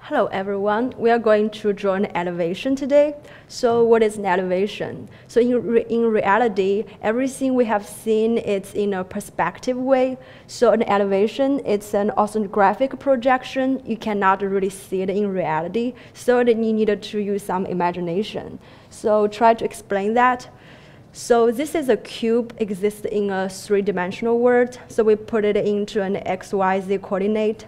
Hello everyone, we are going to draw an elevation today. So what is an elevation? So in reality, everything we have seen is in a perspective way. So an elevation, it's an orthographic projection. You cannot really see it in reality. So then you need to use some imagination. So try to explain that. So this is a cube exists in a three-dimensional world. So we put it into an x, y, z coordinate.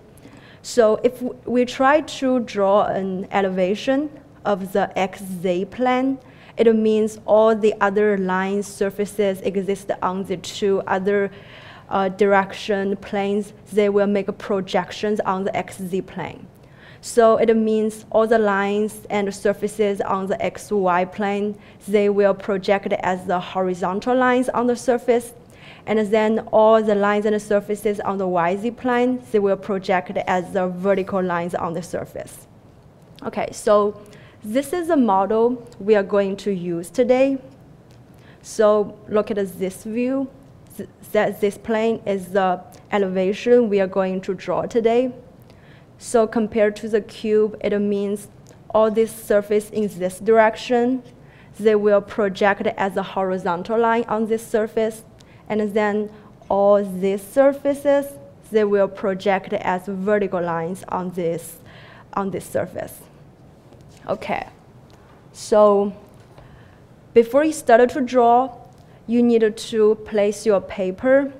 So if we try to draw an elevation of the xz plane, it means all the other lines, surfaces exist on the two other direction planes. They will make projections on the xz plane. So it means all the lines and surfaces on the xy plane, they will project as the horizontal lines on the surface. And then all the lines and surfaces on the YZ plane, they will project as the vertical lines on the surface. Okay, so this is the model we are going to use today. So look at this view. This plane is the elevation we are going to draw today. So compared to the cube, it means all this surface in this direction, they will project as a horizontal line on this surface. And then all these surfaces, they will project as vertical lines on this surface. Okay, so before you start to draw, you need to place your paper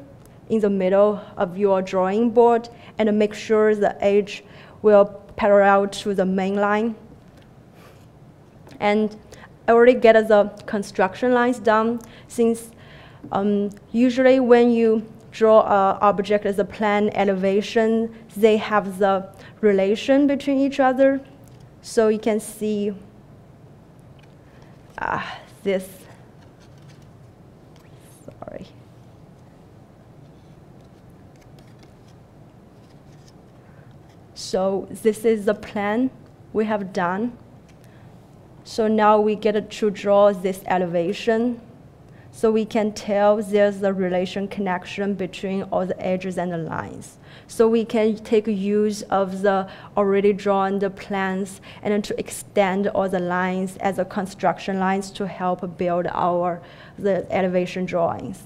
in the middle of your drawing board and make sure the edge will parallel to the main line. And I already get the construction lines done since usually when you draw an object as a plane elevation, they have the relation between each other. So you can see this. Sorry. So this is the plan we have done. So now we get to draw this elevation. So we can tell there's a relation connection between all the edges and the lines. So we can take use of the already drawn the plans and then to extend all the lines as a construction lines to help build the elevation drawings.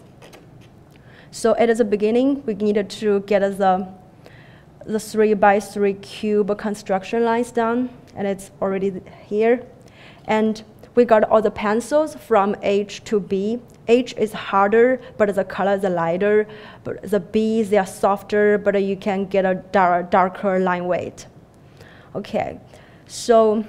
So at the beginning, we needed to get the 3x3 cube construction lines done, and it's already here. And we got all the pencils from H to B. H is harder, but the color is lighter. But the B, they are softer, but you can get a darker line weight. Okay, so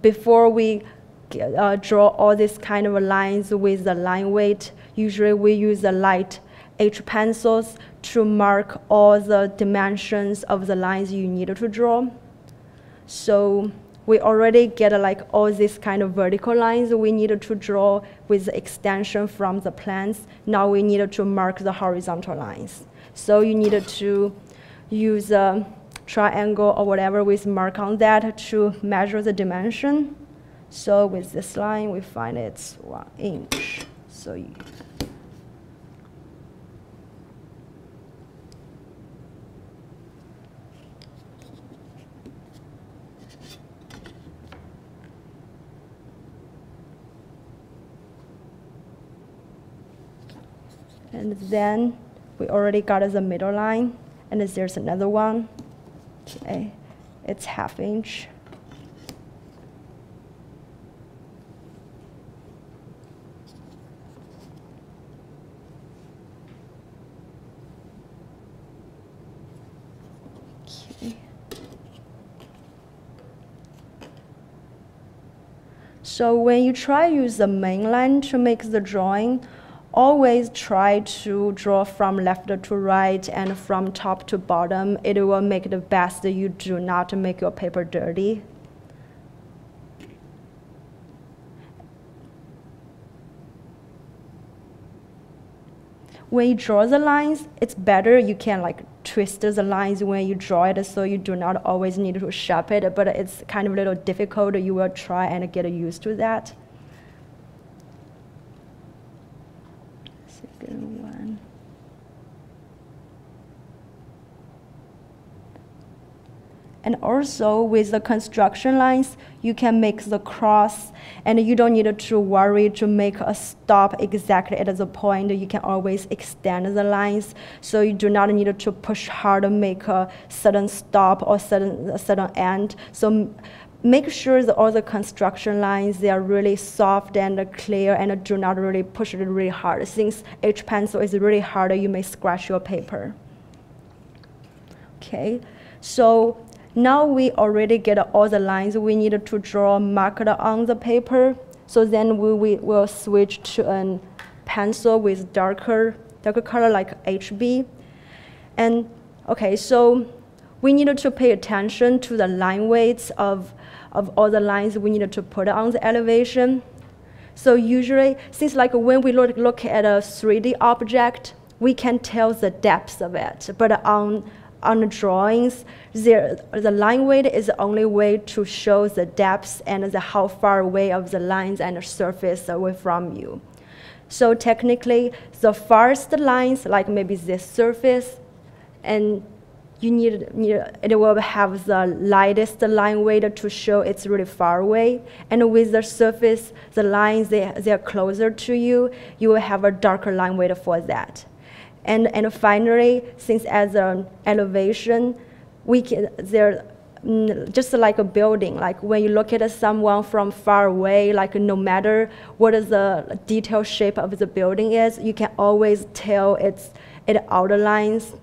before we draw all these kind of lines with the line weight, usually we use the light H pencils to mark all the dimensions of the lines you need to draw. So we already get like all these kind of vertical lines we needed to draw with the extension from the plans. Now we needed to mark the horizontal lines. So you needed to use a triangle or whatever with mark on that to measure the dimension. So with this line, we find it's 1 inch. So and then we already got the middle line, and there's another one. Okay, it's 1/2 inch. Okay. So when you try to use the main line to make the drawing, always try to draw from left to right and from top to bottom. It will make it best you do not make your paper dirty. When you draw the lines, it's better you can like twist the lines when you draw it, so you do not always need to shape it, but it's kind of a little difficult. You will try and get used to that. Second one. And also with the construction lines, you can make the cross, and you don't need to worry to make a stop exactly at the point. You can always extend the lines, so you do not need to push hard to make a sudden stop or sudden end. So make sure that all the construction lines, they are really soft and clear, and do not really push it really hard. Since H pencil is really hard, you may scratch your paper. Okay, so now we already get all the lines we need to draw marked on the paper. So then we will switch to a pencil with darker color like HB. And okay, so we needed to pay attention to the line weights of all the lines we needed to put on the elevation. So usually, since like when we look at a 3D object, we can tell the depth of it. But on the drawings, the line weight is the only way to show the depth and how far away of the lines and the surface away from you. So technically, the farthest lines, like maybe this surface, and it will have the lightest line weight to show it's really far away. And with the surface, the lines, they are closer to you, you will have a darker line weight for that. And finally, since as an elevation, just like a building, like when you look at someone from far away, like no matter what the detailed shape of the building is, you can always tell it outer lines.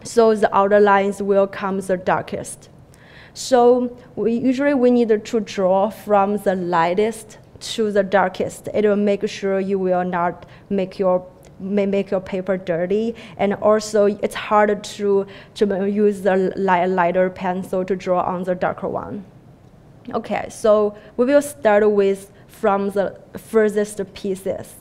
So the outer lines will come the darkest. So we need to draw from the lightest to the darkest. It will make sure you will not make your paper dirty, and also it's harder to use the lighter pencil to draw on the darker one. Okay, so we will start from the furthest pieces,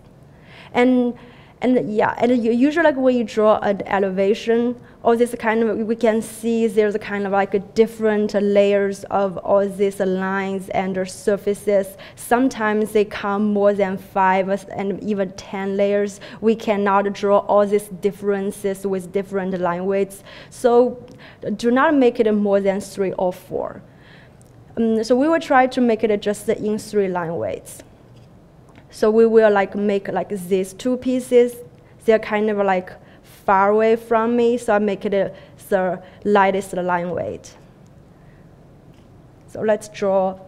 and usually like when you draw an elevation, all this kind of, we can see there's a kind of like a different layers of all these lines and surfaces. Sometimes they come more than 5 and even 10 layers. We cannot draw all these differences with different line weights. So do not make it more than 3 or 4. So we will try to make it just in 3 line weights. So we will make these 2 pieces. They're kind of like far away from me, so I make it the lightest line weight. So let's draw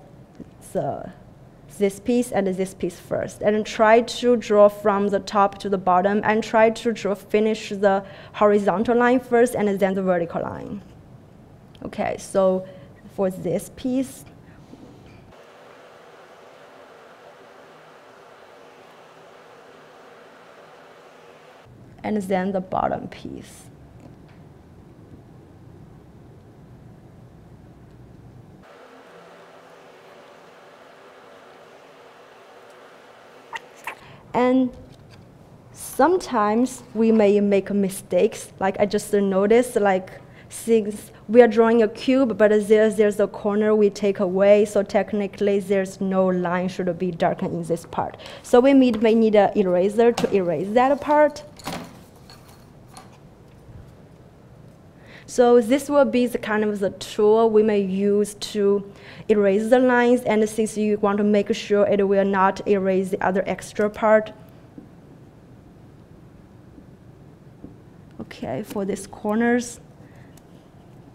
this piece and this piece first, and try to draw from the top to the bottom, and try to finish the horizontal line first and then the vertical line. Okay, so for this piece, and then the bottom piece. And sometimes we may make mistakes, like I just noticed, like since we are drawing a cube, but there's a corner we take away, so technically there's no line should be darkened in this part. So we may need an eraser to erase that part. So this will be the kind of the tool we may use to erase the lines, and since you want to make sure it will not erase the other extra part. Okay, for these corners,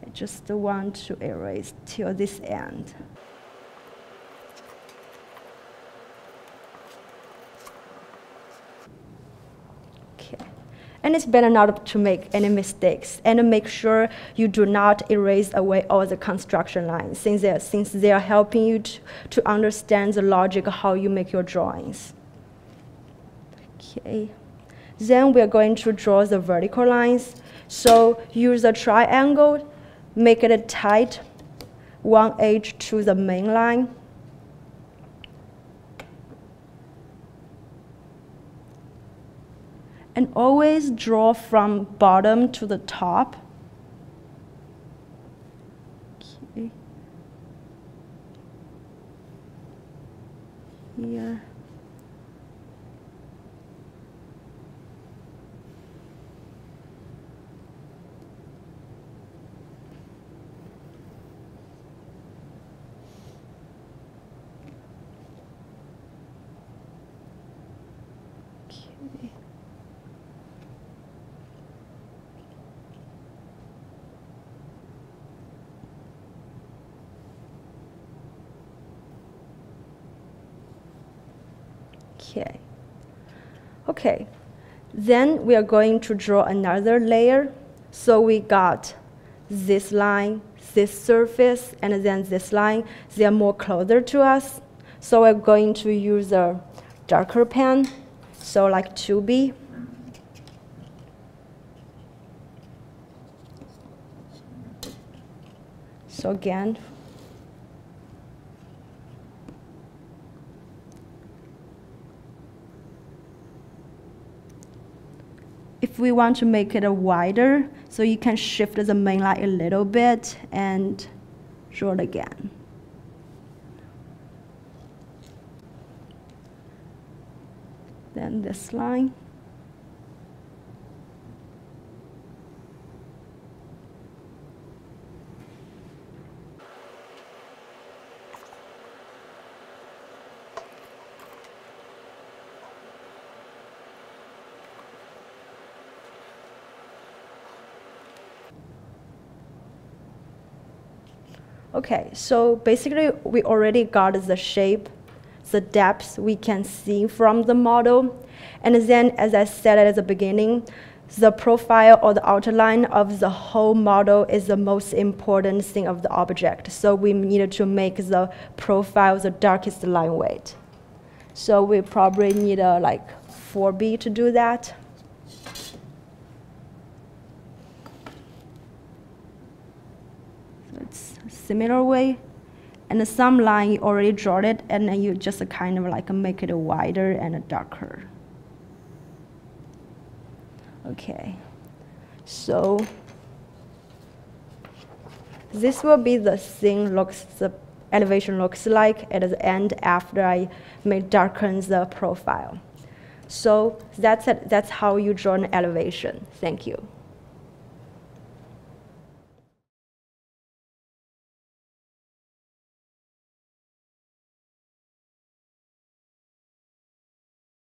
I just want to erase till this end. And it's better not to make any mistakes, and make sure you do not erase away all the construction lines, since they are helping you to understand the logic of how you make your drawings. Okay, then we are going to draw the vertical lines. So use a triangle, make it tight, one edge to the main line. And always draw from bottom to the top. Okay. Here. Okay. Okay. Then we are going to draw another layer. So we got this line, this surface, and then this line. They are more closer to us. So we're going to use a darker pen, so like 2B. So again, if we want to make it wider, so you can shift the main line a little bit and draw it again. Then this line. Okay, so basically we already got the shape, the depth we can see from the model. And then, as I said at the beginning, the profile or the outline of the whole model is the most important thing of the object. So we needed to make the profile the darkest line weight. So we probably need like 4B to do that. Similar way, and some line you already draw it, and then you just kind of like make it wider and darker. Okay, so this will be the thing the elevation looks like at the end after I darken the profile. So that's it. That's how you draw an elevation. Thank you.